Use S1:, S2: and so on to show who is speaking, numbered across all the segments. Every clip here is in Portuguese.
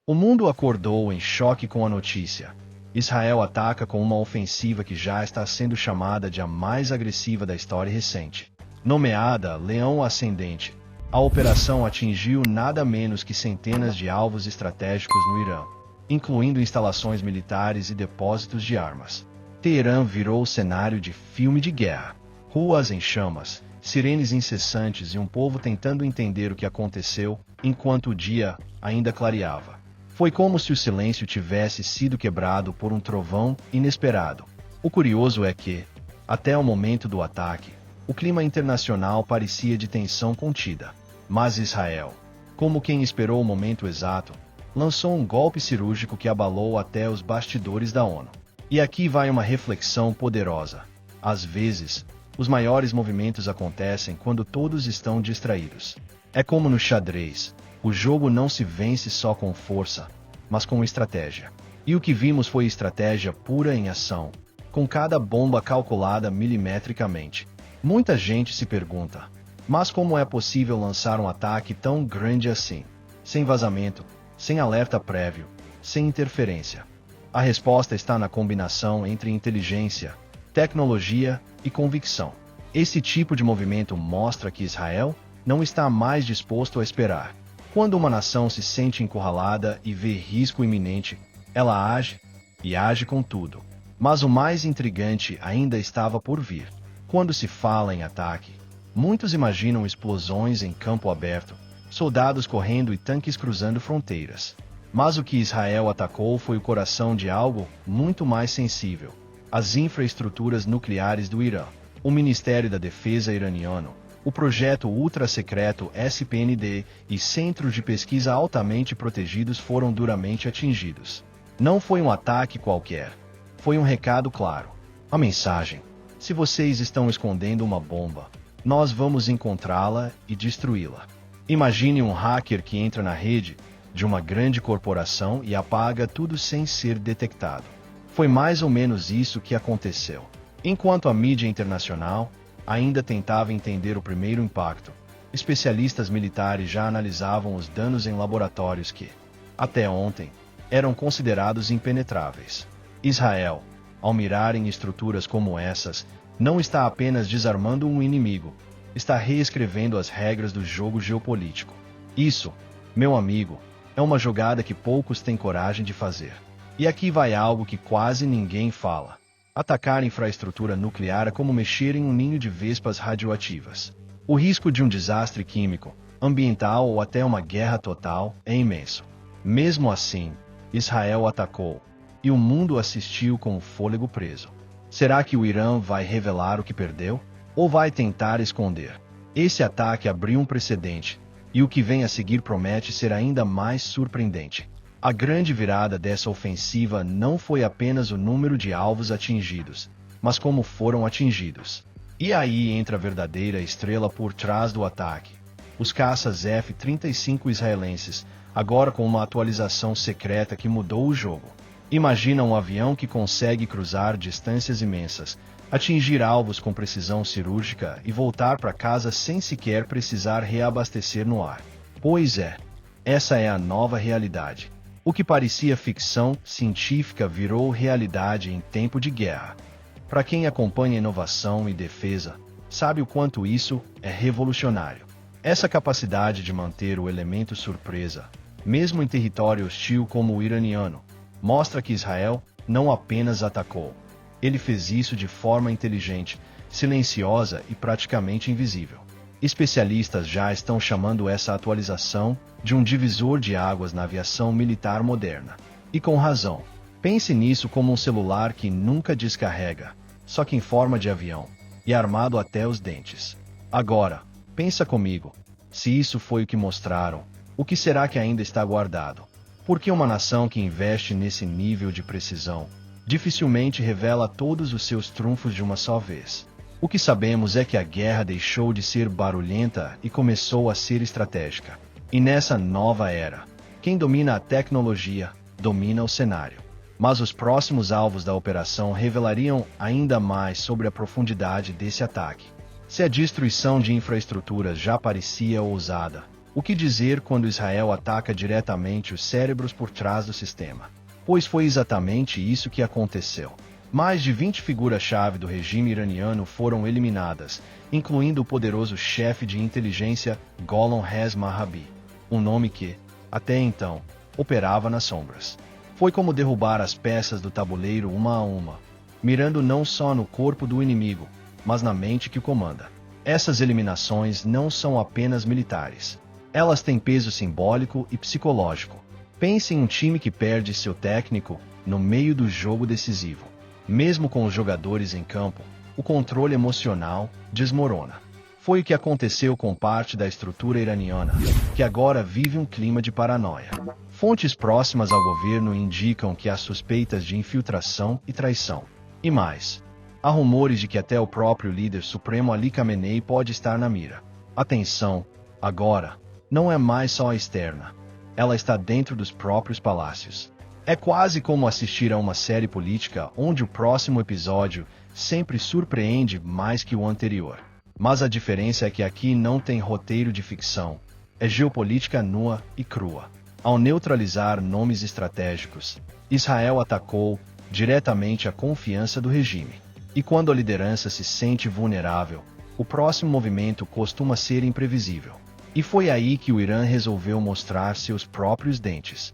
S1: O mundo acordou em choque com a notícia. Israel ataca com uma ofensiva que já está sendo chamada de a mais agressiva da história recente. Nomeada Leão Ascendente, a operação atingiu nada menos que centenas de alvos estratégicos no Irã, incluindo instalações militares e depósitos de armas. Teherã virou cenário de filme de guerra. Ruas em chamas, sirenes incessantes e um povo tentando entender o que aconteceu, enquanto o dia ainda clareava. Foi como se o silêncio tivesse sido quebrado por um trovão inesperado. O curioso é que, até o momento do ataque, o clima internacional parecia de tensão contida. Mas Israel, como quem esperou o momento exato, lançou um golpe cirúrgico que abalou até os bastidores da ONU. E aqui vai uma reflexão poderosa. Às vezes, os maiores movimentos acontecem quando todos estão distraídos. É como no xadrez. O jogo não se vence só com força, mas com estratégia. E o que vimos foi estratégia pura em ação, com cada bomba calculada milimetricamente. Muita gente se pergunta, mas como é possível lançar um ataque tão grande assim? Sem vazamento, sem alerta prévio, sem interferência. A resposta está na combinação entre inteligência, tecnologia e convicção. Esse tipo de movimento mostra que Israel não está mais disposto a esperar. Quando uma nação se sente encurralada e vê risco iminente, ela age, e age com tudo. Mas o mais intrigante ainda estava por vir. Quando se fala em ataque, muitos imaginam explosões em campo aberto, soldados correndo e tanques cruzando fronteiras. Mas o que Israel atacou foi o coração de algo muito mais sensível: as infraestruturas nucleares do Irã. O Ministério da Defesa iraniano, o projeto ultra-secreto SPND e centros de pesquisa altamente protegidos foram duramente atingidos. Não foi um ataque qualquer. Foi um recado claro. A mensagem: se vocês estão escondendo uma bomba, nós vamos encontrá-la e destruí-la. Imagine um hacker que entra na rede de uma grande corporação e apaga tudo sem ser detectado. Foi mais ou menos isso que aconteceu. Enquanto a mídia internacional ainda tentava entender o primeiro impacto, especialistas militares já analisavam os danos em laboratórios que, até ontem, eram considerados impenetráveis. Israel, ao mirar em estruturas como essas, não está apenas desarmando um inimigo, está reescrevendo as regras do jogo geopolítico. Isso, meu amigo, é uma jogada que poucos têm coragem de fazer. E aqui vai algo que quase ninguém fala. Atacar infraestrutura nuclear é como mexer em um ninho de vespas radioativas. O risco de um desastre químico, ambiental ou até uma guerra total é imenso. Mesmo assim, Israel atacou, e o mundo assistiu com o fôlego preso. Será que o Irã vai revelar o que perdeu? Ou vai tentar esconder? Esse ataque abriu um precedente, e o que vem a seguir promete ser ainda mais surpreendente. A grande virada dessa ofensiva não foi apenas o número de alvos atingidos, mas como foram atingidos. E aí entra a verdadeira estrela por trás do ataque. Os caças F-35 israelenses, agora com uma atualização secreta que mudou o jogo. Imagina um avião que consegue cruzar distâncias imensas, atingir alvos com precisão cirúrgica e voltar para casa sem sequer precisar reabastecer no ar. Pois é, essa é a nova realidade. O que parecia ficção científica virou realidade em tempo de guerra. Para quem acompanha inovação e defesa, sabe o quanto isso é revolucionário. Essa capacidade de manter o elemento surpresa, mesmo em território hostil como o iraniano, mostra que Israel não apenas atacou. Ele fez isso de forma inteligente, silenciosa e praticamente invisível. Especialistas já estão chamando essa atualização de um divisor de águas na aviação militar moderna. E com razão. Pense nisso como um celular que nunca descarrega, só que em forma de avião, e armado até os dentes. Agora, pensa comigo, se isso foi o que mostraram, o que será que ainda está guardado? Porque uma nação que investe nesse nível de precisão dificilmente revela todos os seus trunfos de uma só vez. O que sabemos é que a guerra deixou de ser barulhenta e começou a ser estratégica. E nessa nova era, quem domina a tecnologia, domina o cenário. Mas os próximos alvos da operação revelariam ainda mais sobre a profundidade desse ataque. Se a destruição de infraestruturas já parecia ousada, O que dizer quando Israel ataca diretamente os cérebros por trás do sistema? Pois foi exatamente isso que aconteceu. Mais de 20 figuras-chave do regime iraniano foram eliminadas, incluindo o poderoso chefe de inteligência Gholam Hezmahabi, um nome que, até então, operava nas sombras. Foi como derrubar as peças do tabuleiro uma a uma, mirando não só no corpo do inimigo, mas na mente que o comanda. Essas eliminações não são apenas militares. Elas têm peso simbólico e psicológico. Pense em um time que perde seu técnico no meio do jogo decisivo. Mesmo com os jogadores em campo, o controle emocional desmorona. Foi o que aconteceu com parte da estrutura iraniana, que agora vive um clima de paranoia. Fontes próximas ao governo indicam que há suspeitas de infiltração e traição. E mais, há rumores de que até o próprio líder supremo Ali Khamenei pode estar na mira. Atenção, agora, não é mais só a externa. Ela está dentro dos próprios palácios. É quase como assistir a uma série política onde o próximo episódio sempre surpreende mais que o anterior. Mas a diferença é que aqui não tem roteiro de ficção. É geopolítica nua e crua. Ao neutralizar nomes estratégicos, Israel atacou diretamente a confiança do regime. E quando a liderança se sente vulnerável, o próximo movimento costuma ser imprevisível. E foi aí que o Irã resolveu mostrar seus próprios dentes.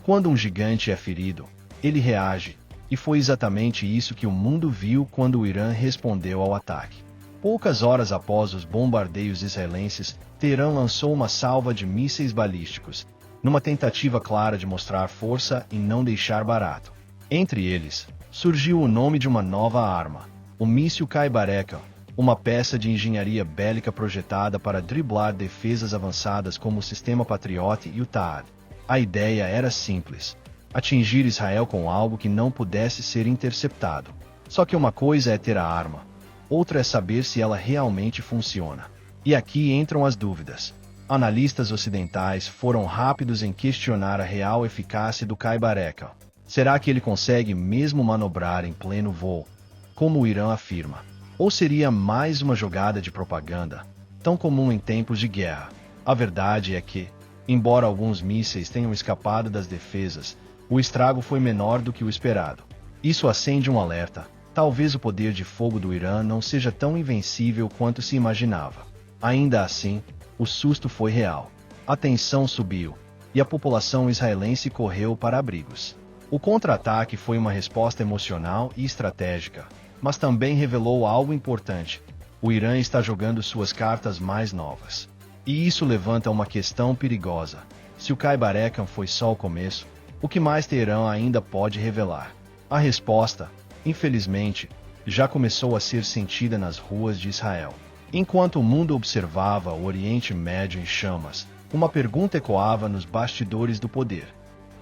S1: Quando um gigante é ferido, ele reage, e foi exatamente isso que o mundo viu quando o Irã respondeu ao ataque. Poucas horas após os bombardeios israelenses, Teherã lançou uma salva de mísseis balísticos, numa tentativa clara de mostrar força e não deixar barato. Entre eles, surgiu o nome de uma nova arma, o míssil Kai-Bareka, uma peça de engenharia bélica projetada para driblar defesas avançadas como o sistema Patriot e o THAAD. A ideia era simples: atingir Israel com algo que não pudesse ser interceptado. Só que uma coisa é ter a arma, outra é saber se ela realmente funciona. E aqui entram as dúvidas. Analistas ocidentais foram rápidos em questionar a real eficácia do Kai-Bareka. Será que ele consegue mesmo manobrar em pleno voo, como o Irã afirma? Ou seria mais uma jogada de propaganda, tão comum em tempos de guerra? A verdade é que, embora alguns mísseis tenham escapado das defesas, o estrago foi menor do que o esperado. Isso acende um alerta: talvez o poder de fogo do Irã não seja tão invencível quanto se imaginava. Ainda assim, o susto foi real. A tensão subiu, e a população israelense correu para abrigos. O contra-ataque foi uma resposta emocional e estratégica, mas também revelou algo importante: o Irã está jogando suas cartas mais novas. E isso levanta uma questão perigosa: se o Kai-Bareka foi só o começo, o que mais Teherã ainda pode revelar? A resposta, infelizmente, já começou a ser sentida nas ruas de Israel. Enquanto o mundo observava o Oriente Médio em chamas, uma pergunta ecoava nos bastidores do poder: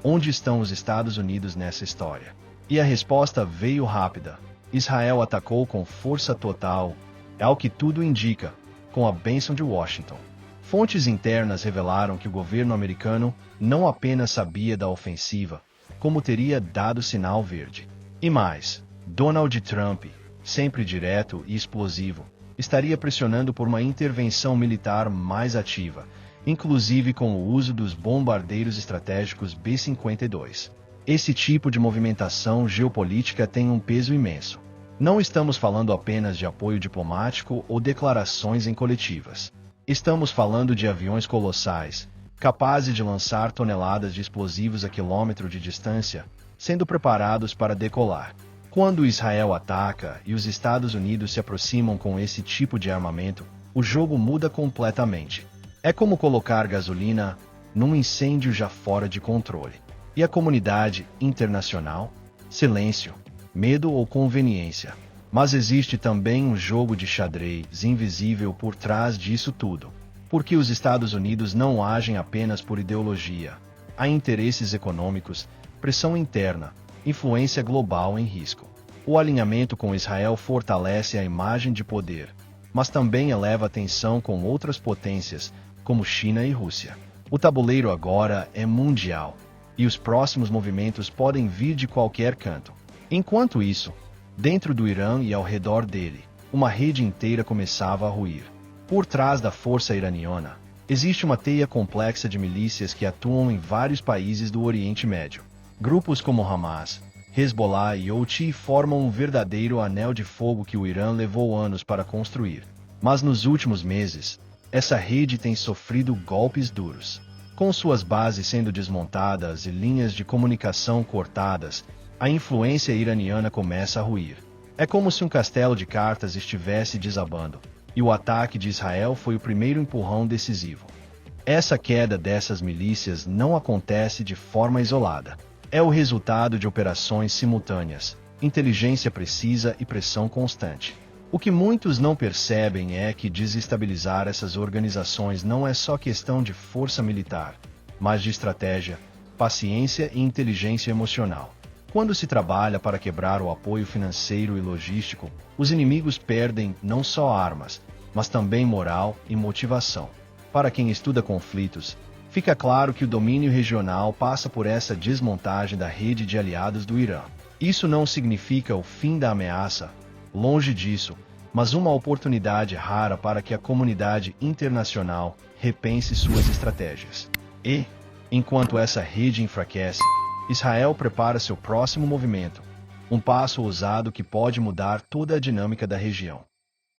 S1: onde estão os Estados Unidos nessa história? E a resposta veio rápida: Israel atacou com força total, ao que tudo indica, com a bênção de Washington. Fontes internas revelaram que o governo americano não apenas sabia da ofensiva, como teria dado sinal verde. E mais, Donald Trump, sempre direto e explosivo, estaria pressionando por uma intervenção militar mais ativa, inclusive com o uso dos bombardeiros estratégicos B-52. Esse tipo de movimentação geopolítica tem um peso imenso. Não estamos falando apenas de apoio diplomático ou declarações em coletivas. Estamos falando de aviões colossais, capazes de lançar toneladas de explosivos a quilômetro de distância, sendo preparados para decolar. Quando Israel ataca e os Estados Unidos se aproximam com esse tipo de armamento, o jogo muda completamente. É como colocar gasolina num incêndio já fora de controle. E a comunidade internacional? Silêncio, medo ou conveniência. Mas existe também um jogo de xadrez invisível por trás disso tudo. Porque os Estados Unidos não agem apenas por ideologia. Há interesses econômicos, pressão interna, influência global em risco. O alinhamento com Israel fortalece a imagem de poder, mas também eleva a tensão com outras potências, como China e Rússia. O tabuleiro agora é mundial, e os próximos movimentos podem vir de qualquer canto. Enquanto isso, dentro do Irã e ao redor dele, uma rede inteira começava a ruir. Por trás da força iraniana, Existe uma teia complexa de milícias que atuam em vários países do Oriente Médio. Grupos como Hamas, Hezbollah e Houthi formam um verdadeiro anel de fogo que o Irã levou anos para construir. Mas nos últimos meses, essa rede tem sofrido golpes duros. Com suas bases sendo desmontadas e linhas de comunicação cortadas, a influência iraniana começa a ruir. É como se um castelo de cartas estivesse desabando, e o ataque de Israel foi o primeiro empurrão decisivo. Essa queda dessas milícias não acontece de forma isolada. É o resultado de operações simultâneas, inteligência precisa e pressão constante. O que muitos não percebem é que desestabilizar essas organizações não é só questão de força militar, mas de estratégia, paciência e inteligência emocional. Quando se trabalha para quebrar o apoio financeiro e logístico, os inimigos perdem não só armas, mas também moral e motivação. Para quem estuda conflitos, fica claro que o domínio regional passa por essa desmontagem da rede de aliados do Irã. Isso não significa o fim da ameaça, longe disso, mas uma oportunidade rara para que a comunidade internacional repense suas estratégias. E, enquanto essa rede enfraquece, Israel prepara seu próximo movimento, um passo ousado que pode mudar toda a dinâmica da região.